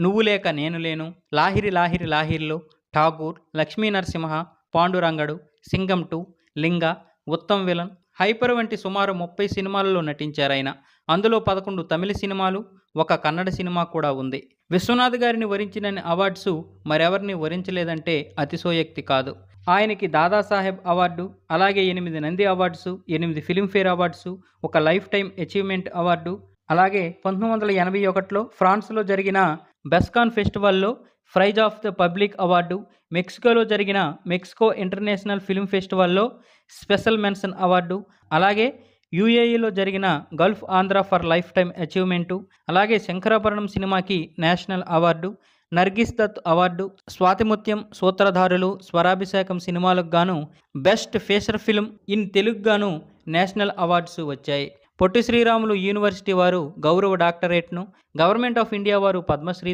నువ్వు లేక నేను లేను, లాహిరి లాహిరి లాహిరిలో, ఠాగూర్, లక్ష్మీ నరసింహ, పాండురంగడు, సింగం 2, లింగ, ఉత్తమ్ విలన్, హైపర్ వంటి సుమారు 30 సినిమాలలో నటించారాయన. అందులో 11 తమిళ సినిమాలు, ఒక కన్నడ సినిమా కూడా ఉంది. విశ్వనాథ్ గారిని వరించినన్ని అవార్డ్స్ మరెవరిని వరించలేదంటే అతిశయోక్తి కాదు. ఆయనకి దాదాసాహెబ్ అవార్డు, అలాగే 8 నంది అవార్డ్స్, 8 ఫిల్మ్ఫేర్ అవార్డ్స్, ఒక లైఫ్ టైమ్ అచీవ్మెంట్ అవార్డు, అలాగే 1981లో ఫ్రాన్స్లో జరిగిన బెస్కాన్ ఫెస్టివల్లో prize of the public award, మెక్సికోలో జరిగిన మెక్సికో ఇంటర్నేషనల్ ఫిల్మ్ ఫెస్టివల్లో స్పెషల్ మెన్షన్ అవార్డు, అలాగే యూఏఈలో జరిగిన gulf Andhra for lifetime achievement, అలాగే శంకరాభరణం సినిమాకి national award, Nargis Dutt award, Swathimuthyam, Sutradharulu, Swarabhishekam సినిమాలకు గాను best feature film in Telugu గాను నేషనల్ అవార్డ్స్ వచ్చాయి. పొట్టి శ్రీరాములు యూనివర్సిటీ వారు గౌరవ డాక్టరేట్ను, గవర్నమెంట్ ఆఫ్ ఇండియా వారు పద్మశ్రీ